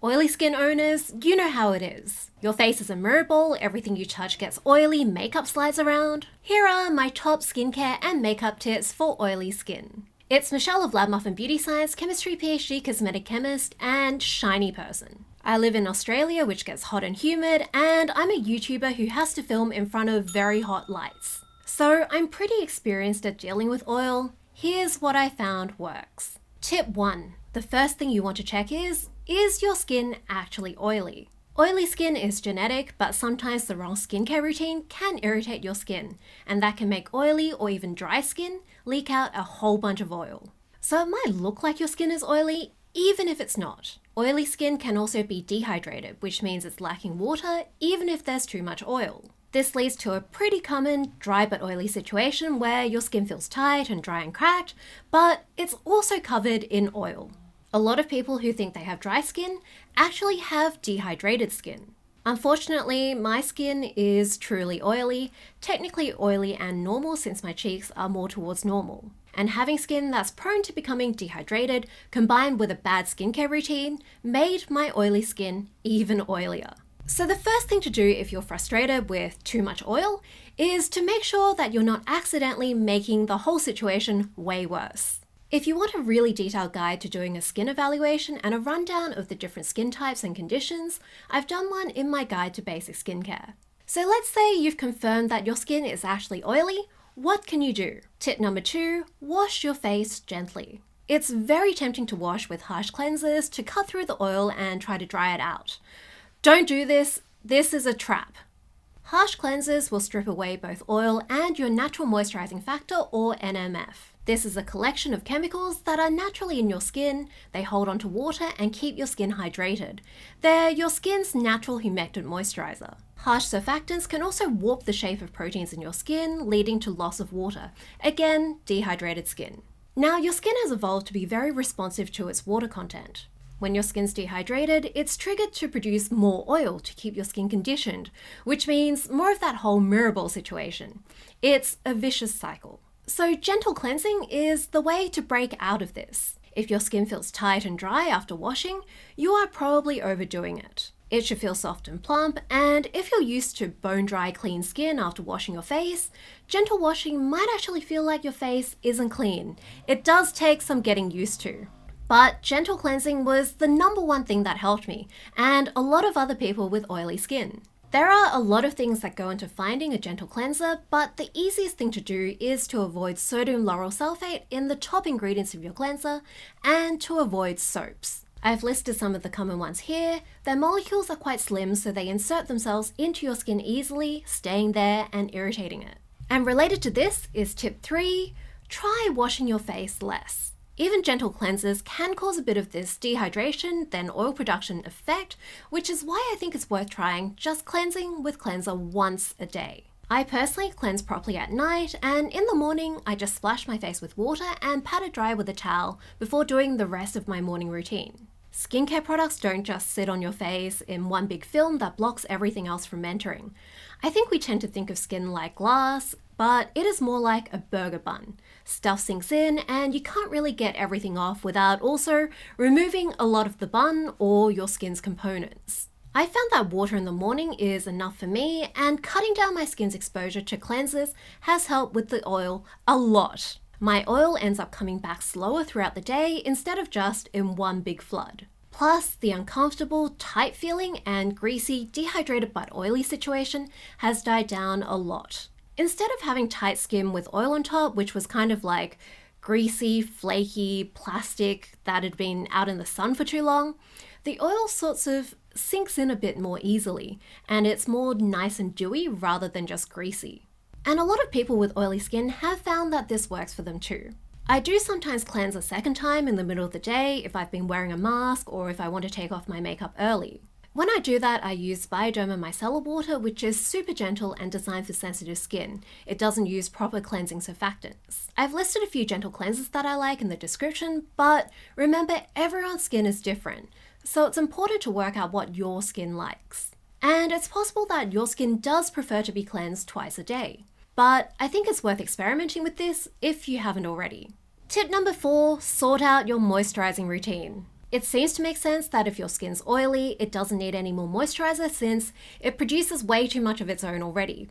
Oily skin owners, you know how it is. Your face is a mirror ball, everything you touch gets oily, makeup slides around. Here are my top skincare and makeup tips for oily skin. It's Michelle of Lab Muffin Beauty Science, Chemistry PhD, Cosmetic Chemist, and Shiny Person. I live in Australia, which gets hot and humid, and I'm a YouTuber who has to film in front of very hot lights. So I'm pretty experienced at dealing with oil. Here's what I found works. Tip 1. The first thing you want to check is your skin actually oily? Oily skin is genetic, but sometimes the wrong skincare routine can irritate your skin, and that can make oily or even dry skin leak out a whole bunch of oil. So it might look like your skin is oily, even if it's not. Oily skin can also be dehydrated, which means it's lacking water, even if there's too much oil. This leads to a pretty common dry but oily situation where your skin feels tight and dry and cracked, but it's also covered in oil. A lot of people who think they have dry skin actually have dehydrated skin. Unfortunately, my skin is truly oily, technically oily and normal since my cheeks are more towards normal. And having skin that's prone to becoming dehydrated, combined with a bad skincare routine, made my oily skin even oilier. So the first thing to do if you're frustrated with too much oil is to make sure that you're not accidentally making the whole situation way worse. If you want a really detailed guide to doing a skin evaluation and a rundown of the different skin types and conditions, I've done one in my guide to basic skincare. So let's say you've confirmed that your skin is actually oily, what can you do? Tip number 2, wash your face gently. It's very tempting to wash with harsh cleansers to cut through the oil and try to dry it out. Don't do this, this is a trap. Harsh cleansers will strip away both oil and your natural moisturizing factor or NMF. This is a collection of chemicals that are naturally in your skin, they hold onto water and keep your skin hydrated. They're your skin's natural humectant moisturizer. Harsh surfactants can also warp the shape of proteins in your skin, leading to loss of water. Again, dehydrated skin. Now, your skin has evolved to be very responsive to its water content. When your skin's dehydrated, it's triggered to produce more oil to keep your skin conditioned, which means more of that whole mirror ball situation. It's a vicious cycle. So gentle cleansing is the way to break out of this. If your skin feels tight and dry after washing, you are probably overdoing it. It should feel soft and plump, and if you're used to bone-dry clean skin after washing your face, gentle washing might actually feel like your face isn't clean. It does take some getting used to. But gentle cleansing was the number one thing that helped me, and a lot of other people with oily skin. There are a lot of things that go into finding a gentle cleanser, but the easiest thing to do is to avoid sodium lauryl sulfate in the top ingredients of your cleanser, and to avoid soaps. I've listed some of the common ones here. Their molecules are quite slim, so they insert themselves into your skin easily, staying there and irritating it. And related to this is tip 3, try washing your face less. Even gentle cleansers can cause a bit of this dehydration, then oil production effect, which is why I think it's worth trying just cleansing with cleanser once a day. I personally cleanse properly at night, and in the morning I just splash my face with water and pat it dry with a towel before doing the rest of my morning routine. Skincare products don't just sit on your face in one big film that blocks everything else from entering. I think we tend to think of skin like glass, but it is more like a burger bun. Stuff sinks in and you can't really get everything off without also removing a lot of the bun or your skin's components. I found that water in the morning is enough for me, and cutting down my skin's exposure to cleansers has helped with the oil a lot. My oil ends up coming back slower throughout the day instead of just in one big flood. Plus, the uncomfortable, tight feeling and greasy, dehydrated but oily situation has died down a lot. Instead of having tight skin with oil on top, which was kind of like greasy, flaky plastic that had been out in the sun for too long, the oil sorts of sinks in a bit more easily, and it's more nice and dewy rather than just greasy. And a lot of people with oily skin have found that this works for them too. I do sometimes cleanse a second time in the middle of the day if I've been wearing a mask or if I want to take off my makeup early. When I do that, I use Bioderma micellar water, which is super gentle and designed for sensitive skin. It doesn't use proper cleansing surfactants. I've listed a few gentle cleansers that I like in the description, but remember, everyone's skin is different, so it's important to work out what your skin likes. And it's possible that your skin does prefer to be cleansed twice a day. But I think it's worth experimenting with this if you haven't already. Tip number 4, sort out your moisturizing routine. It seems to make sense that if your skin's oily, it doesn't need any more moisturizer since it produces way too much of its own already.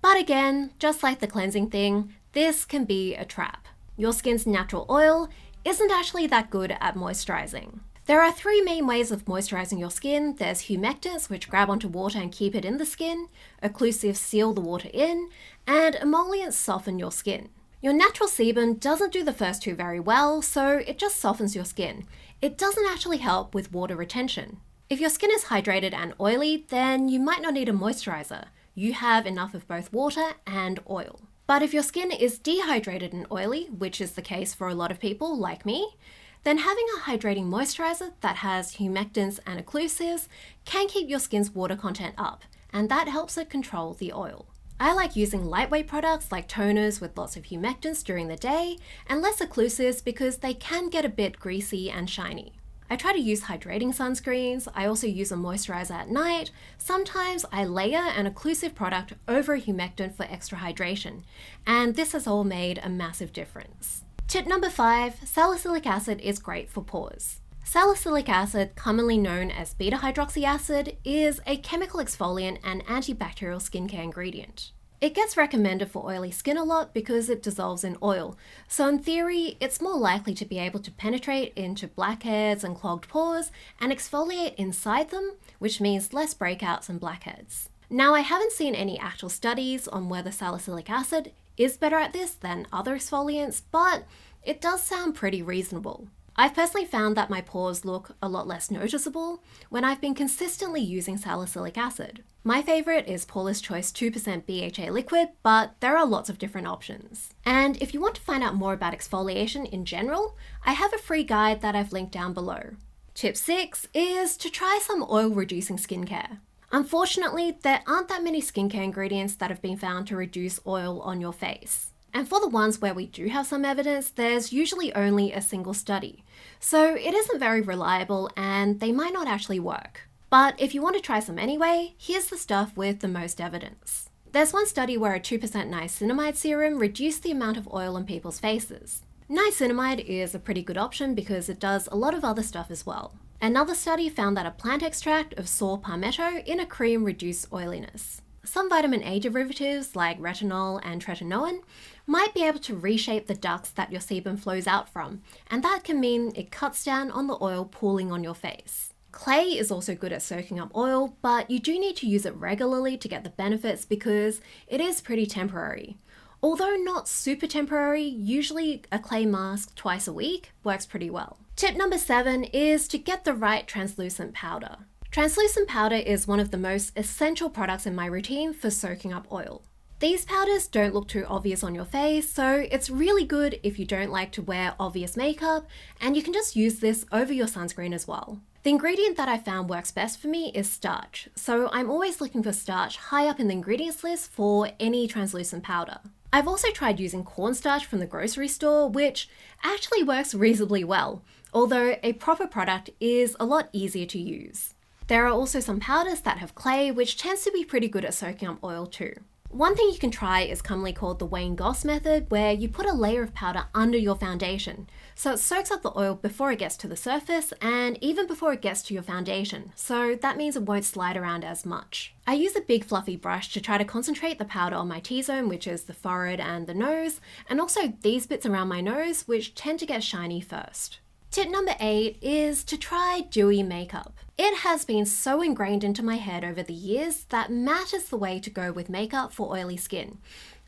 But again, just like the cleansing thing, this can be a trap. Your skin's natural oil isn't actually that good at moisturizing. There are 3 main ways of moisturizing your skin. There's humectants, which grab onto water and keep it in the skin, occlusives seal the water in, and emollients soften your skin. Your natural sebum doesn't do the first 2 very well, so it just softens your skin. It doesn't actually help with water retention. If your skin is hydrated and oily, then you might not need a moisturizer. You have enough of both water and oil. But if your skin is dehydrated and oily, which is the case for a lot of people like me, then having a hydrating moisturizer that has humectants and occlusives can keep your skin's water content up, and that helps it control the oil. I like using lightweight products like toners with lots of humectants during the day and less occlusives because they can get a bit greasy and shiny. I try to use hydrating sunscreens. I also use a moisturizer at night. Sometimes I layer an occlusive product over a humectant for extra hydration, and this has all made a massive difference. Tip number 5, salicylic acid is great for pores. Salicylic acid, commonly known as beta-hydroxy acid, is a chemical exfoliant and antibacterial skincare ingredient. It gets recommended for oily skin a lot because it dissolves in oil, so in theory, it's more likely to be able to penetrate into blackheads and clogged pores and exfoliate inside them, which means less breakouts and blackheads. Now, I haven't seen any actual studies on whether salicylic acid is better at this than other exfoliants, but it does sound pretty reasonable. I've personally found that my pores look a lot less noticeable when I've been consistently using salicylic acid. My favorite is Paula's Choice 2% BHA liquid, but there are lots of different options. And if you want to find out more about exfoliation in general, I have a free guide that I've linked down below. Tip 6 is to try some oil-reducing skincare. Unfortunately, there aren't that many skincare ingredients that have been found to reduce oil on your face. And for the ones where we do have some evidence, there's usually only a single study. So it isn't very reliable and they might not actually work. But if you want to try some anyway, here's the stuff with the most evidence. There's one study where a 2% niacinamide serum reduced the amount of oil on people's faces. Niacinamide is a pretty good option because it does a lot of other stuff as well. Another study found that a plant extract of saw palmetto in a cream reduced oiliness. Some vitamin A derivatives like retinol and tretinoin might be able to reshape the ducts that your sebum flows out from, and that can mean it cuts down on the oil pooling on your face. Clay is also good at soaking up oil, but you do need to use it regularly to get the benefits because it is pretty temporary. Although not super temporary, usually a clay mask twice a week works pretty well. Tip number 7 is to get the right translucent powder. Translucent powder is one of the most essential products in my routine for soaking up oil. These powders don't look too obvious on your face, so it's really good if you don't like to wear obvious makeup, and you can just use this over your sunscreen as well. The ingredient that I found works best for me is starch, so I'm always looking for starch high up in the ingredients list for any translucent powder. I've also tried using cornstarch from the grocery store, which actually works reasonably well, although a proper product is a lot easier to use. There are also some powders that have clay, which tends to be pretty good at soaking up oil too. One thing you can try is commonly called the Wayne Goss method, where you put a layer of powder under your foundation, so it soaks up the oil before it gets to the surface and even before it gets to your foundation, so that means it won't slide around as much. I use a big fluffy brush to try to concentrate the powder on my T-zone, which is the forehead and the nose, and also these bits around my nose, which tend to get shiny first. Tip number 8 is to try dewy makeup. It has been so ingrained into my head over the years that matte is the way to go with makeup for oily skin,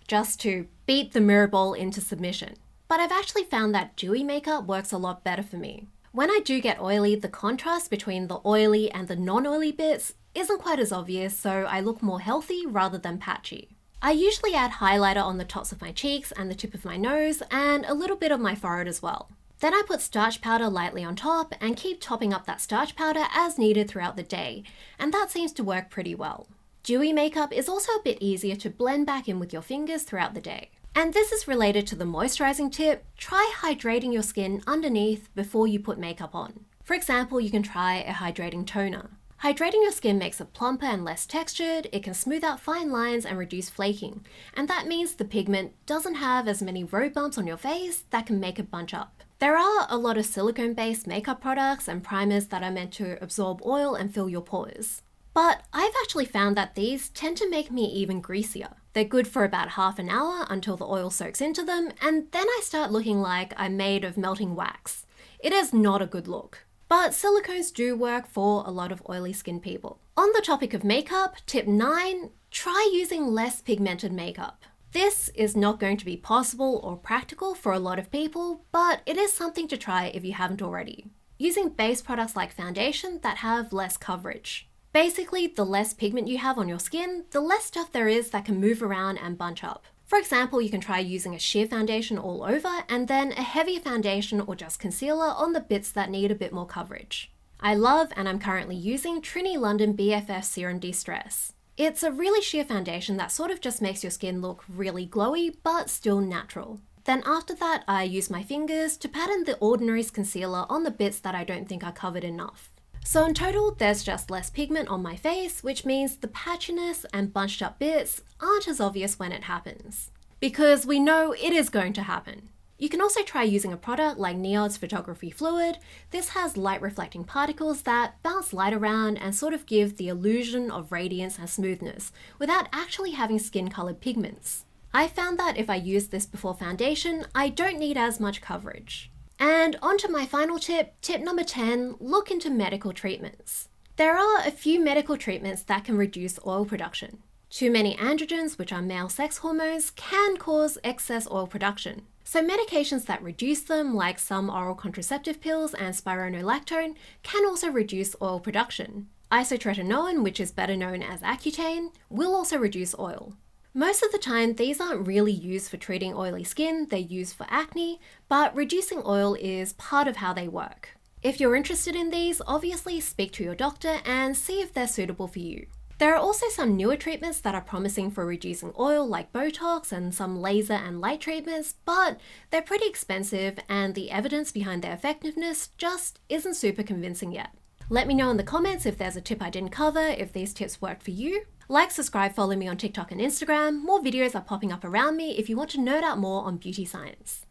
just to beat the mirror ball into submission. But I've actually found that dewy makeup works a lot better for me. When I do get oily, the contrast between the oily and the non-oily bits isn't quite as obvious, so I look more healthy rather than patchy. I usually add highlighter on the tops of my cheeks and the tip of my nose, and a little bit of my forehead as well. Then I put starch powder lightly on top and keep topping up that starch powder as needed throughout the day, and that seems to work pretty well. Dewy makeup is also a bit easier to blend back in with your fingers throughout the day. And this is related to the moisturizing tip. Try hydrating your skin underneath before you put makeup on. For example, you can try a hydrating toner. Hydrating your skin makes it plumper and less textured, it can smooth out fine lines and reduce flaking, and that means the pigment doesn't have as many road bumps on your face that can make it bunch up. There are a lot of silicone-based makeup products and primers that are meant to absorb oil and fill your pores. But I've actually found that these tend to make me even greasier. They're good for about half an hour until the oil soaks into them, and then I start looking like I'm made of melting wax. It is not a good look. But silicones do work for a lot of oily skin people. On the topic of makeup, tip 9, try using less pigmented makeup. This is not going to be possible or practical for a lot of people, but it is something to try if you haven't already. Using base products like foundation that have less coverage. Basically, the less pigment you have on your skin, the less stuff there is that can move around and bunch up. For example, you can try using a sheer foundation all over and then a heavier foundation or just concealer on the bits that need a bit more coverage. I love and I'm currently using Trinity London BFF Serum De-Stress. It's a really sheer foundation that sort of just makes your skin look really glowy but still natural. Then after that, I use my fingers to pat in the Ordinary's concealer on the bits that I don't think are covered enough. So in total, there's just less pigment on my face, which means the patchiness and bunched up bits aren't as obvious when it happens. Because we know it is going to happen. You can also try using a product like Neod's Photography Fluid. This has light reflecting particles that bounce light around and sort of give the illusion of radiance and smoothness without actually having skin colored pigments. I found that if I use this before foundation, I don't need as much coverage. And on to my final tip, tip number 10, look into medical treatments. There are a few medical treatments that can reduce oil production. Too many androgens, which are male sex hormones, can cause excess oil production. So medications that reduce them, like some oral contraceptive pills and spironolactone, can also reduce oil production. Isotretinoin, which is better known as Accutane, will also reduce oil. Most of the time, these aren't really used for treating oily skin, they're used for acne, but reducing oil is part of how they work. If you're interested in these, obviously speak to your doctor and see if they're suitable for you. There are also some newer treatments that are promising for reducing oil, like Botox and some laser and light treatments, but they're pretty expensive and the evidence behind their effectiveness just isn't super convincing yet. Let me know in the comments if there's a tip I didn't cover, if these tips worked for you. Like, subscribe, follow me on TikTok and Instagram. More videos are popping up around me if you want to nerd out more on beauty science.